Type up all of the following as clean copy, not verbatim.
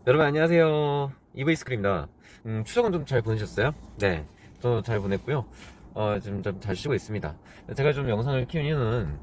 여러분 안녕하세요. 이브이스크입니다. 추석은 좀 잘 보내셨어요? 네, 저도 잘 보냈고요. 지금 좀 잘 쉬고 있습니다. 제가 좀 영상을 키운 이유는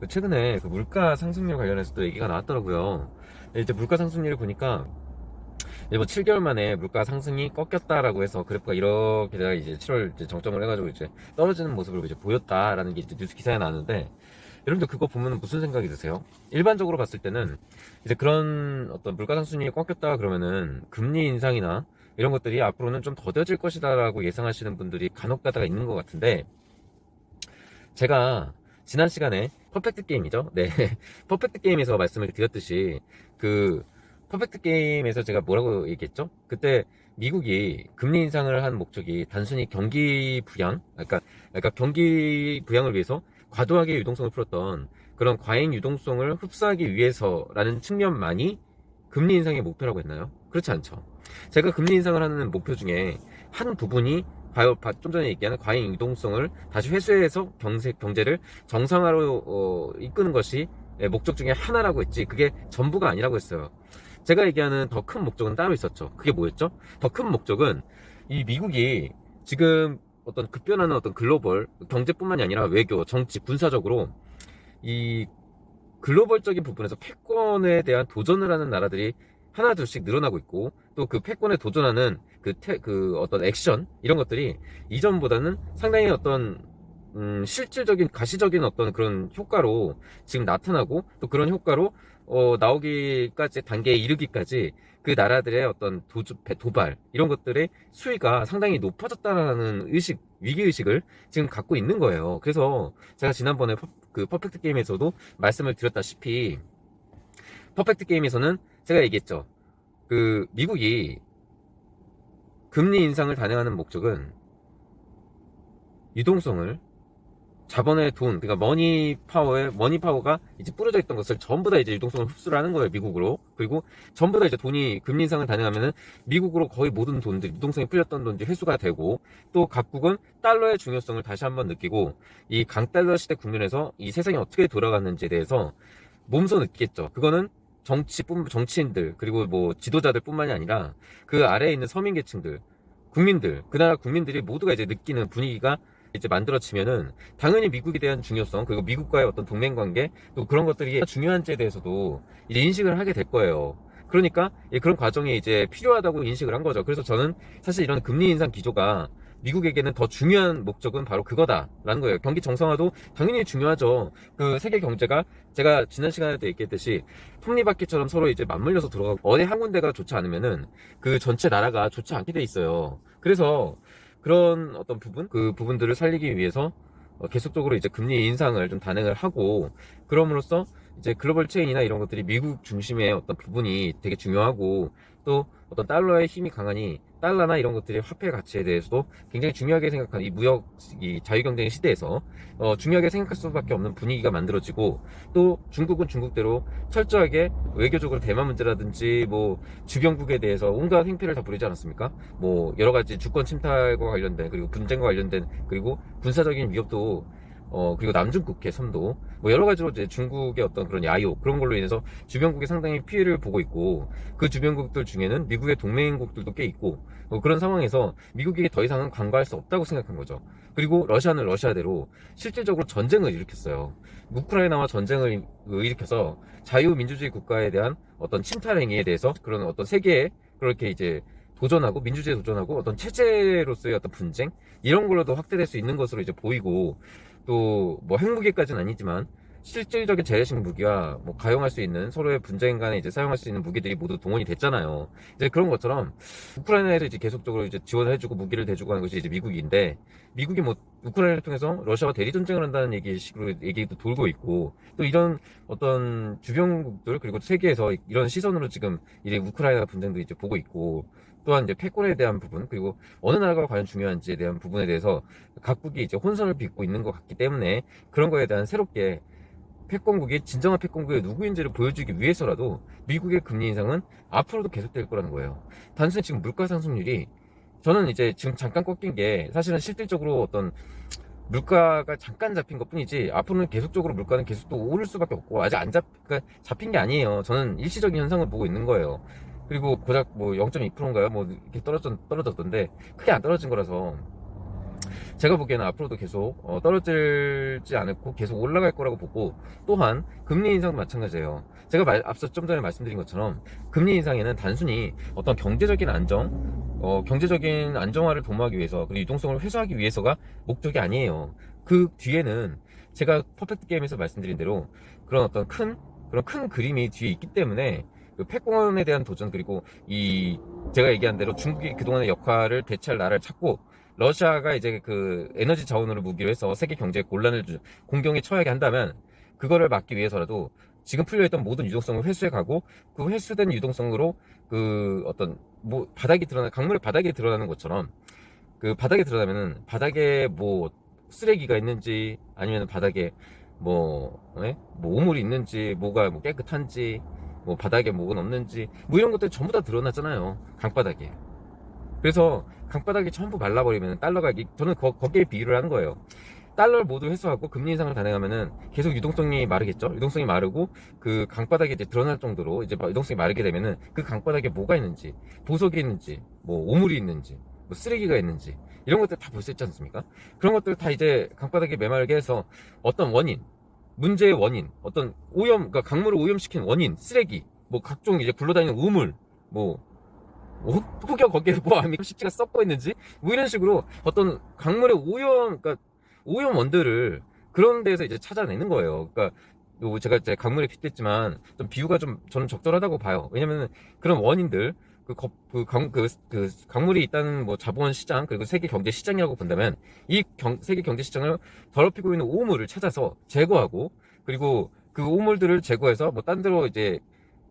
최근에 그 물가 상승률 관련해서 또 얘기가 나왔더라고요. 이제 물가 상승률을 보니까 이제 뭐 7개월 만에 물가 상승이 꺾였다라고 해서 그래프가 이렇게 내가 이제 7월 이제 정점을 해가지고 이제 떨어지는 모습을 이제 보였다라는 게 이제 뉴스 기사에 나왔는데, 여러분들 그거 보면 무슨 생각이 드세요? 일반적으로 봤을 때는 이제 그런 어떤 물가 상승률이 꺾였다 그러면은 금리 인상이나 이런 것들이 앞으로는 좀 더뎌질 것이다라고 예상하시는 분들이 간혹 가다가 있는 것 같은데, 제가 지난 시간에 퍼펙트 게임이죠. 네. 퍼펙트 게임에서 말씀을 드렸듯이 그 퍼펙트 게임에서 제가 뭐라고 얘기했죠? 그때 미국이 금리 인상을 한 목적이 단순히 경기 부양, 그러니까 경기 부양을 위해서 과도하게 유동성을 풀었던 그런 과잉 유동성을 흡수하기 위해서라는 측면만이 금리 인상의 목표라고 했나요? 그렇지 않죠. 제가 금리 인상을 하는 목표 중에 한 부분이 좀 전에 얘기하는 과잉 유동성을 다시 회수해서 경제를 정상화로 이끄는 것이 목적 중에 하나라고 했지, 그게 전부가 아니라고 했어요. 제가 얘기하는 더 큰 목적은 따로 있었죠. 그게 뭐였죠? 더 큰 목적은 이 미국이 지금 어떤 급변하는 어떤 글로벌 경제뿐만이 아니라 외교, 정치, 군사적으로 이 글로벌적인 부분에서 패권에 대한 도전을 하는 나라들이 하나 둘씩 늘어나고 있고, 또 그 패권에 도전하는 그 어떤 액션 이런 것들이 이전보다는 상당히 어떤 실질적인 가시적인 어떤 그런 효과로 지금 나타나고, 또 그런 효과로 나오기까지 단계에 이르기까지 그 나라들의 어떤 도발 이런 것들의 수위가 상당히 높아졌다라는 위기의식을 지금 갖고 있는 거예요. 그래서 제가 지난번에 그 퍼펙트 게임에서도 말씀을 드렸다시피, 퍼펙트 게임에서는 제가 얘기했죠. 그 미국이 금리 인상을 단행하는 목적은 유동성을, 자본의 돈, 그러니까 머니 파워가 이제 뿌려져 있던 것을 전부 다 이제 유동성을 흡수를 하는 거예요, 미국으로. 그리고 전부 다 이제 돈이 금리 인상을 단행하면은 미국으로 거의 모든 돈들, 유동성이 풀렸던 돈들이 회수가 되고, 또 각국은 달러의 중요성을 다시 한번 느끼고, 이 강달러 시대 국면에서 이 세상이 어떻게 돌아갔는지에 대해서 몸소 느끼겠죠. 그거는 정치인들, 그리고 뭐 지도자들 뿐만이 아니라 그 아래에 있는 서민계층들, 국민들, 그 나라 국민들이 모두가 이제 느끼는 분위기가 이제 만들어지면은 당연히 미국에 대한 중요성, 그리고 미국과의 어떤 동맹관계, 또 그런 것들이 중요한지에 대해서도 이제 인식을 하게 될 거예요. 그러니까 그런 과정이 이제 필요하다고 인식을 한 거죠. 그래서 저는 사실 이런 금리 인상 기조가 미국에게는 더 중요한 목적은 바로 그거다라는 거예요. 경기 정상화도 당연히 중요하죠. 그 세계 경제가 제가 지난 시간에도 얘기했듯이 톱니바퀴처럼 서로 이제 맞물려서 들어가고, 어디 한 군데가 좋지 않으면은 그 전체 나라가 좋지 않게 돼 있어요. 그래서 그런 어떤 그 부분들을 살리기 위해서 계속적으로 이제 금리 인상을 좀 단행을 하고, 그럼으로써 이제 글로벌 체인이나 이런 것들이 미국 중심의 어떤 부분이 되게 중요하고, 또 어떤 달러의 힘이 강하니 달러나 이런 것들의 화폐 가치에 대해서도 굉장히 중요하게 생각하는 이 자유경쟁의 시대에서 중요하게 생각할 수밖에 없는 분위기가 만들어지고, 또 중국은 중국대로 철저하게 외교적으로 대만 문제라든지 뭐 주변국에 대해서 온갖 행패를 다 부리지 않았습니까? 뭐 여러 가지 주권 침탈과 관련된, 그리고 분쟁과 관련된, 그리고 군사적인 위협도 그리고 남중국해 선도, 뭐 여러 가지로 이제 중국의 어떤 그런 야욕, 그런 걸로 인해서 주변국이 상당히 피해를 보고 있고, 그 주변국들 중에는 미국의 동맹국들도 꽤 있고, 그런 상황에서 미국이 더 이상은 관과할 수 없다고 생각한 거죠. 그리고 러시아는 러시아대로 실질적으로 전쟁을 일으켰어요. 우크라이나와 전쟁을 일으켜서 자유민주주의 국가에 대한 어떤 침탈 행위에 대해서 그런 어떤 세계에 그렇게 이제 도전하고, 민주주의에 도전하고, 어떤 체제로서의 어떤 분쟁 이런 걸로도 확대될 수 있는 것으로 이제 보이고, 또 뭐 핵무기까지는 아니지만 실질적인 재래식 무기와 뭐 가용할 수 있는, 서로의 분쟁 간에 이제 사용할 수 있는 무기들이 모두 동원이 됐잖아요. 이제 그런 것처럼 우크라이나에서 이제 계속적으로 이제 지원을 해주고 무기를 대주고 하는 것이 이제 미국인데, 미국이 뭐 우크라이나를 통해서 러시아와 대리 전쟁을 한다는 얘기도 돌고 있고, 또 이런 어떤 주변국들, 그리고 세계에서 이런 시선으로 지금 이제 우크라이나 분쟁도 이제 보고 있고, 또한 이제 패권에 대한 부분, 그리고 어느 나라가 과연 중요한지에 대한 부분에 대해서 각국이 이제 혼선을 빚고 있는 것 같기 때문에, 그런 거에 대한 새롭게 진정한 패권국이 누구인지를 보여주기 위해서라도 미국의 금리 인상은 앞으로도 계속될 거라는 거예요. 단순히 지금 물가 상승률이, 저는 이제 지금 잠깐 꺾인 게 사실은 실질적으로 어떤 물가가 잠깐 잡힌 것 뿐이지, 앞으로는 계속적으로 물가는 계속 또 오를 수밖에 없고, 아직 그러니까 잡힌 게 아니에요. 저는 일시적인 현상을 보고 있는 거예요. 그리고 고작 뭐 0.2%인가요? 뭐 이렇게 떨어졌던데 크게 안 떨어진 거라서 제가 보기에는 앞으로도 계속 떨어지지 않고 계속 올라갈 거라고 보고, 또한 금리 인상도 마찬가지예요. 제가 앞서 좀 전에 말씀드린 것처럼 금리 인상에는 단순히 어떤 경제적인 경제적인 안정화를 도모하기 위해서, 그리고 유동성을 회수하기 위해서가 목적이 아니에요. 그 뒤에는 제가 퍼펙트 게임에서 말씀드린 대로 그런 큰 그림이 뒤에 있기 때문에, 그 패권에 대한 도전, 그리고 제가 얘기한 대로 중국이 그동안의 역할을 대체할 나라를 찾고, 러시아가 이제 그 에너지 자원으로 무기로 해서 세계 경제에 공경에 처하게 한다면, 그거를 막기 위해서라도 지금 풀려있던 모든 유동성을 회수해가고, 그 회수된 유동성으로 강물의 바닥에 드러나는 것처럼, 그 바닥에 드러나면은 바닥에 뭐 쓰레기가 있는지, 아니면 바닥에 뭐 오물이 있는지, 뭐가 뭐 깨끗한지, 뭐 바닥에 뭐가 없는지, 뭐 이런 것들 전부 다 드러나잖아요, 강바닥에. 그래서 강바닥이 전부 말라버리면 저는 거기에 비유를 하는 거예요. 달러를 모두 회수하고 금리 인상을 단행하면은 계속 유동성이 마르겠죠. 유동성이 마르고 그 강바닥에 이제 드러날 정도로 이제 유동성이 마르게 되면은 그 강바닥에 뭐가 있는지, 보석이 있는지, 뭐 오물이 있는지, 뭐 쓰레기가 있는지, 이런 것들 다 볼 수 있지 않습니까? 그런 것들 다 이제 강바닥에 메마르게 해서 어떤 문제의 원인, 어떤 그러니까 강물을 오염시킨 원인, 쓰레기, 뭐 각종 이제 굴러다니는 우물, 뭐 혹여 거기에 뭐 아미노시티가 섞여 있는지, 뭐 이런 식으로 어떤 강물의 그러니까 오염원들을 그런 데서 이제 찾아내는 거예요. 그러니까 제가 이제 강물에 빗댔지만 좀 비유가 좀 저는 적절하다고 봐요. 왜냐면 그런 원인들, 강물이 있다는 뭐 자본 시장, 그리고 세계 경제 시장이라고 본다면, 세계 경제 시장을 더럽히고 있는 오물을 찾아서 제거하고, 그리고 그 오물들을 제거해서 뭐 딴 데로 이제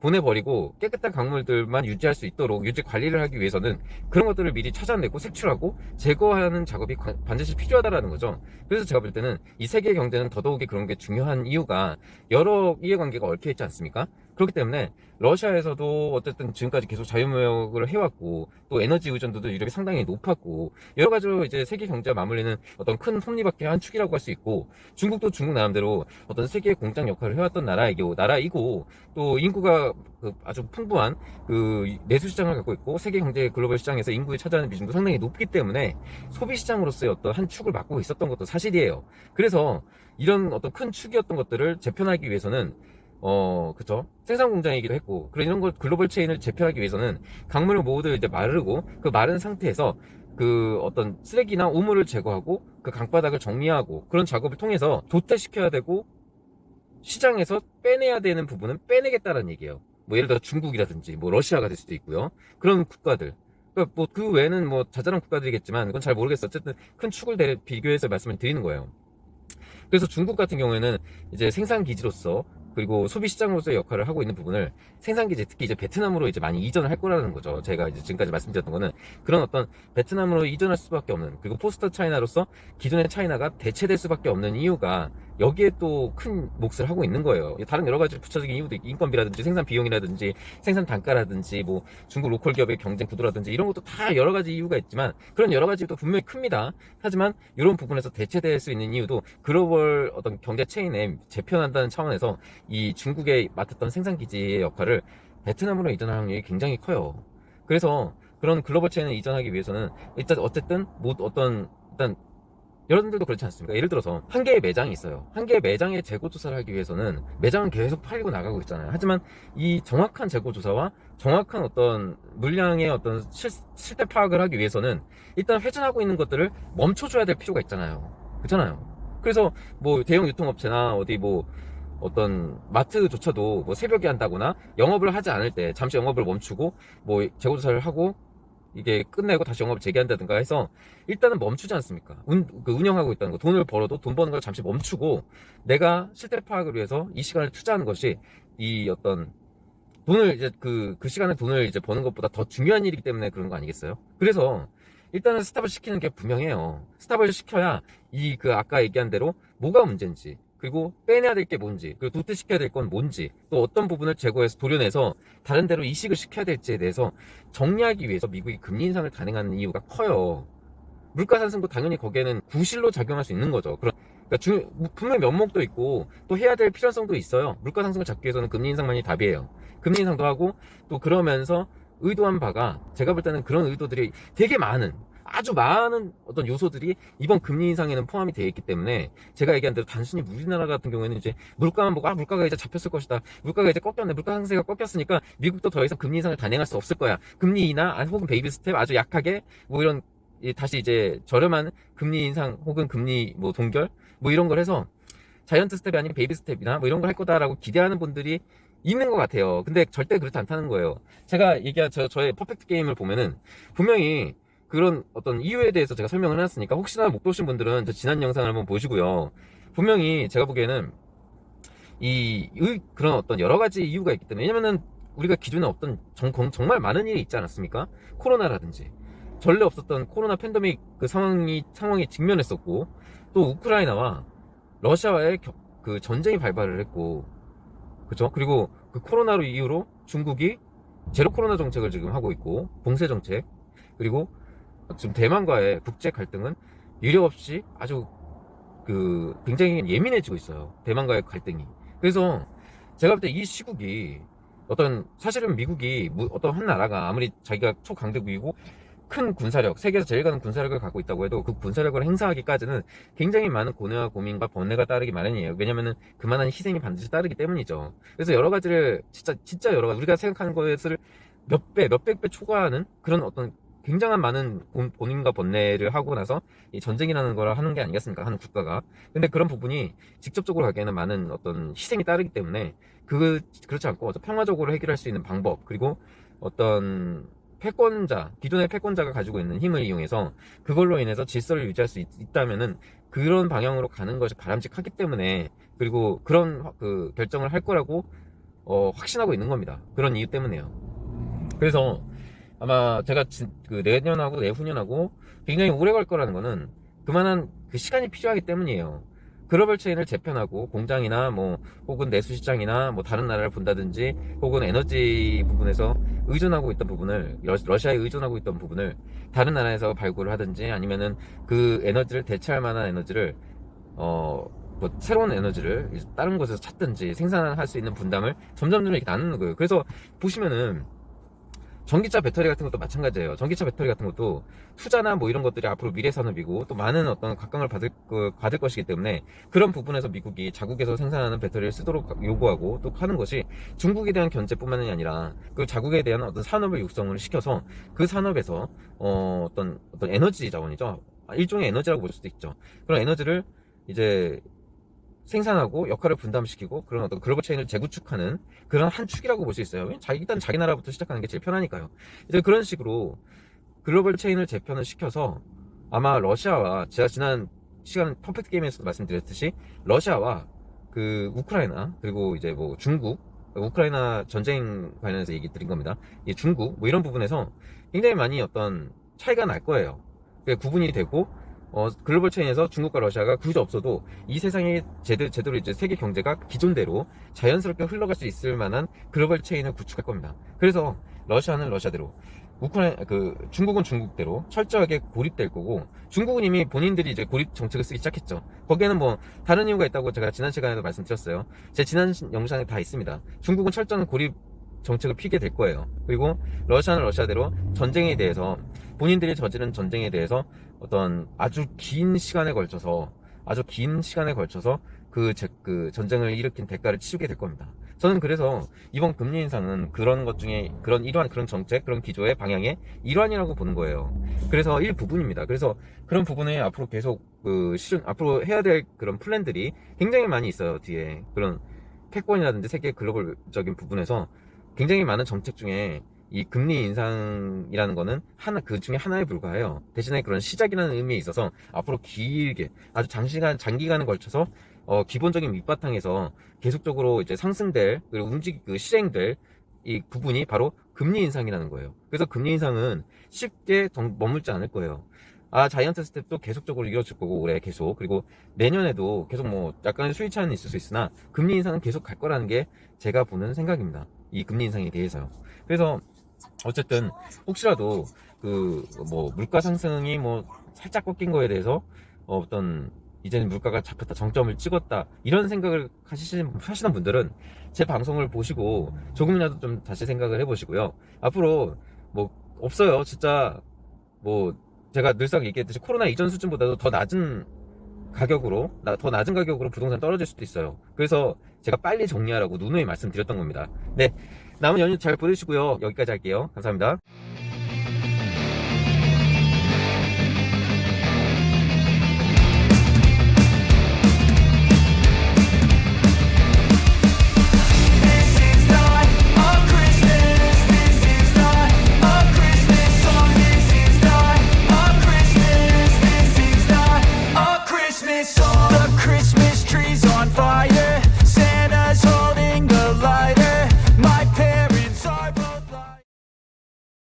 보내버리고 깨끗한 강물들만 유지할 수 있도록 유지 관리를 하기 위해서는 그런 것들을 미리 찾아내고 색출하고 제거하는 작업이 반드시 필요하다라는 거죠. 그래서 제가 볼 때는 이 세계 경제는 더더욱이 그런 게 중요한 이유가, 여러 이해관계가 얽혀 있지 않습니까? 그렇기 때문에 러시아에서도 어쨌든 지금까지 계속 자유무역을 해왔고, 또 에너지 의존도도 유럽이 상당히 높았고, 여러 가지로 이제 세계 경제와 맞물리는 어떤 큰 톱니바퀴 한 축이라고 할 수 있고, 중국도 중국 나름대로 어떤 세계 공장 역할을 해왔던 나라이고, 또 인구가 아주 풍부한 그 내수 시장을 갖고 있고, 세계 경제 글로벌 시장에서 인구에 차지하는 비중도 상당히 높기 때문에 소비 시장으로서의 어떤 한 축을 맡고 있었던 것도 사실이에요. 그래서 이런 어떤 큰 축이었던 것들을 재편하기 위해서는 그쵸, 생산 공장이기도 했고, 그런 이런 걸 글로벌 체인을 재편하기 위해서는 강물을 모두 이제 마르고, 그 마른 상태에서 그 어떤 쓰레기나 오물을 제거하고 그 강바닥을 정리하고, 그런 작업을 통해서 도태시켜야 되고, 시장에서 빼내야 되는 부분은 빼내겠다는 얘기예요. 뭐 예를 들어 중국이라든지 뭐 러시아가 될 수도 있고요. 그런 국가들. 그러니까 뭐 그 외에는 뭐 자잘한 국가들이겠지만, 그건 잘 모르겠어. 어쨌든 큰 축을 비교해서 말씀을 드리는 거예요. 그래서 중국 같은 경우에는 이제 생산 기지로서, 그리고 소비 시장으로서의 역할을 하고 있는 부분을 생산 기지, 특히 이제 베트남으로 이제 많이 이전을 할 거라는 거죠. 제가 이제 지금까지 말씀드렸던 거는 그런 어떤 베트남으로 이전할 수밖에 없는, 그리고 포스터 차이나로서 기존의 차이나가 대체될 수밖에 없는 이유가 여기에 또 큰 몫을 하고 있는 거예요. 다른 여러 가지 부차적인 이유도 있고, 인건비라든지 생산 비용이라든지 생산 단가라든지 뭐 중국 로컬 기업의 경쟁 구도라든지 이런 것도 다 여러 가지 이유가 있지만, 그런 여러 가지 이유도 분명히 큽니다. 하지만 이런 부분에서 대체될 수 있는 이유도 글로벌 어떤 경제 체인에 재편한다는 차원에서 이 중국에 맡았던 생산 기지의 역할을 베트남으로 이전할 확률이 굉장히 커요. 그래서 그런 글로벌 체인을 이전하기 위해서는 일단 어쨌든 일단 여러분들도 그렇지 않습니까? 예를 들어서 한 개의 매장이 있어요. 한 개의 매장의 재고 조사를 하기 위해서는 매장은 계속 팔리고 나가고 있잖아요. 하지만 이 정확한 재고 조사와 정확한 어떤 물량의 어떤 실태 파악을 하기 위해서는 일단 회전하고 있는 것들을 멈춰줘야 될 필요가 있잖아요. 그렇잖아요. 그래서 뭐 대형 유통업체나 어디 뭐 어떤 마트조차도 뭐 새벽에 한다거나 영업을 하지 않을 때 잠시 영업을 멈추고 뭐 재고 조사를 하고 이게 끝내고 다시 영업을 재개한다든가 해서 일단은 멈추지 않습니까? 운영하고 있다는 거, 돈을 벌어도 돈 버는 걸 잠시 멈추고 내가 실태 파악을 위해서 이 시간을 투자하는 것이 이 어떤 돈을 이제 그 시간에 돈을 이제 버는 것보다 더 중요한 일이기 때문에 그런 거 아니겠어요? 그래서 일단은 스탑을 시키는 게 분명해요. 스탑을 시켜야 아까 얘기한 대로 뭐가 문제인지, 그리고 빼내야 될 게 뭔지, 그리고 도태시켜야 될 건 뭔지, 또 어떤 부분을 제거해서 도려내서 다른 데로 이식을 시켜야 될지에 대해서 정리하기 위해서 미국이 금리 인상을 단행하는 이유가 커요. 물가 상승도 당연히 거기에는 구실로 작용할 수 있는 거죠. 그러니까 분명히 면목도 있고 또 해야 될 필요성도 있어요. 물가 상승을 잡기 위해서는 금리 인상만이 답이에요. 금리 인상도 하고, 또 그러면서 의도한 바가, 제가 볼 때는 그런 의도들이 되게 많은, 아주 많은 어떤 요소들이 이번 금리 인상에는 포함이 되어 있기 때문에, 제가 얘기한 대로 단순히 우리나라 같은 경우에는 이제 물가만 보고, 물가가 이제 잡혔을 것이다, 물가가 이제 꺾였네, 물가 상승세가 꺾였으니까 미국도 더 이상 금리 인상을 단행할 수 없을 거야, 금리 인하 혹은 베이비 스텝 아주 약하게 뭐 이런, 다시 이제 저렴한 금리 인상 혹은 금리 뭐 동결 뭐 이런 걸 해서 자이언트 스텝이 아닌 베이비 스텝이나 뭐 이런 걸 할 거다라고 기대하는 분들이 있는 것 같아요. 근데 절대 그렇지 않다는 거예요. 제가 얘기한 저의 퍼펙트 게임을 보면은 분명히 그런 어떤 이유에 대해서 제가 설명을 해놨으니까, 혹시나 못 보신 분들은 저 지난 영상을 한번 보시고요. 분명히 제가 보기에는 그런 어떤 여러 가지 이유가 있기 때문에, 왜냐면은 우리가 기존에 없던 정말 많은 일이 있지 않았습니까? 코로나라든지 전례 없었던 코로나 팬데믹 그 상황이 직면했었고, 또 우크라이나와 러시아와의 그 전쟁이 발발을 했고, 그죠? 그리고 그 코로나로 이후로 중국이 제로 코로나 정책을 지금 하고 있고, 봉쇄 정책, 그리고 지금 대만과의 국제 갈등은 유례 없이 아주 그 굉장히 예민해지고 있어요. 대만과의 갈등이. 그래서 제가 볼 때 이 시국이, 사실은 미국이 어떤 한 나라가 아무리 자기가 초강대국이고 큰 군사력, 세계에서 제일 가는 군사력을 갖고 있다고 해도 그 군사력을 행사하기까지는 굉장히 많은 고뇌와 고민과 번뇌가 따르기 마련이에요. 왜냐면은 그만한 희생이 반드시 따르기 때문이죠. 그래서 여러 가지를 진짜 여러 가지, 우리가 생각하는 것을 몇백 배 초과하는 그런 어떤 굉장한 많은 고민과 번뇌를 하고 나서 이 전쟁이라는 걸 하는 게 아니겠습니까? 한 국가가. 근데 그런 부분이 직접적으로 가기에는 많은 어떤 희생이 따르기 때문에, 그렇지 않고 평화적으로 해결할 수 있는 방법, 그리고 어떤 기존의 패권자가 가지고 있는 힘을 이용해서 그걸로 인해서 질서를 유지할 수 있다면은 그런 방향으로 가는 것이 바람직하기 때문에, 그리고 그런 그 결정을 할 거라고 확신하고 있는 겁니다. 그런 이유 때문에요. 그래서 아마 제가 그 내년하고 내후년하고 굉장히 오래 걸 거라는 거는 그만한 그 시간이 필요하기 때문이에요. 글로벌 체인을 재편하고 공장이나 뭐 혹은 내수 시장이나 뭐 다른 나라를 본다든지, 혹은 에너지 부분에서 의존하고 있던 부분을, 러시아에 의존하고 있던 부분을 다른 나라에서 발굴을 하든지, 아니면은 그 에너지를 대체할 만한 에너지를 뭐 새로운 에너지를 다른 곳에서 찾든지 생산할 수 있는 분담을 점점 이렇게 나누는 거예요. 그래서 보시면은 전기차 배터리 같은 것도 마찬가지예요. 전기차 배터리 같은 것도 투자나 뭐 이런 것들이 앞으로 미래 산업이고 또 많은 어떤 각광을 받을 것이기 때문에, 그런 부분에서 미국이 자국에서 생산하는 배터리를 쓰도록 요구하고 또 하는 것이 중국에 대한 견제뿐만이 아니라 그 자국에 대한 어떤 산업을 육성을 시켜서 그 산업에서 어떤 에너지 자원이죠. 일종의 에너지라고 볼 수도 있죠. 그런 에너지를 이제 생산하고 역할을 분담시키고 그런 어떤 글로벌 체인을 재구축하는 그런 한 축이라고 볼 수 있어요. 일단 자기 나라부터 시작하는 게 제일 편하니까요. 이제 그런 식으로 글로벌 체인을 재편을 시켜서, 아마 러시아와, 제가 지난 시간 퍼펙트 게임에서도 말씀드렸듯이 러시아와 그 우크라이나, 그리고 이제 뭐 중국, 우크라이나 전쟁 관련해서 얘기 드린 겁니다. 이 중국 뭐 이런 부분에서 굉장히 많이 어떤 차이가 날 거예요. 구분이 되고, 글로벌 체인에서 중국과 러시아가 굳이 없어도 이 세상에 제대로 이제 세계 경제가 기존대로 자연스럽게 흘러갈 수 있을 만한 글로벌 체인을 구축할 겁니다. 그래서 러시아는 러시아대로, 중국은 중국대로 철저하게 고립될 거고, 중국은 이미 본인들이 이제 고립 정책을 쓰기 시작했죠. 거기에는 뭐 다른 이유가 있다고 제가 지난 시간에도 말씀드렸어요. 제 지난 영상에 다 있습니다. 중국은 철저한 고립 정책을 피게 될 거예요. 그리고 러시아는 러시아대로 전쟁에 대해서, 본인들이 저지른 전쟁에 대해서 어떤 아주 긴 시간에 걸쳐서 그 전쟁을 일으킨 대가를 치르게 될 겁니다. 저는 그래서 이번 금리 인상은 그런 것 중에 그런 정책, 그런 기조의 방향의 일환이라고 보는 거예요. 그래서 일부분입니다. 그래서 그런 부분에 앞으로 계속 앞으로 해야 될 그런 플랜들이 굉장히 많이 있어요. 뒤에 그런 패권이라든지 세계 글로벌적인 부분에서 굉장히 많은 정책 중에 이 금리 인상이라는 거는 그 중에 하나에 불과해요. 대신에 그런 시작이라는 의미에 있어서 앞으로 길게 아주 장기간에 걸쳐서 기본적인 밑바탕에서 계속적으로 이제 상승될, 그리고 실행될 이 부분이 바로 금리 인상이라는 거예요. 그래서 금리 인상은 쉽게 머물지 않을 거예요. 자이언트 스텝도 계속적으로 이루어질 거고, 올해 계속, 그리고 내년에도 계속 뭐 약간의 수위 차이는 있을 수 있으나 금리 인상은 계속 갈 거라는 게 제가 보는 생각입니다. 이 금리 인상에 대해서요. 그래서 어쨌든 혹시라도 뭐 물가 상승이 뭐 살짝 꺾인 거에 대해서 이제는 물가가 잡혔다, 정점을 찍었다, 이런 생각을 하시는 분들은 제 방송을 보시고 조금이라도 좀 다시 생각을 해보시고요. 앞으로 뭐 없어요. 진짜 뭐 제가 늘상 얘기했듯이 코로나 이전 수준보다도 더 낮은 가격으로 더 낮은 가격으로 부동산 떨어질 수도 있어요. 그래서 제가 빨리 정리하라고 누누이 말씀드렸던 겁니다. 네, 남은 연휴 잘 보내시고요. 여기까지 할게요. 감사합니다.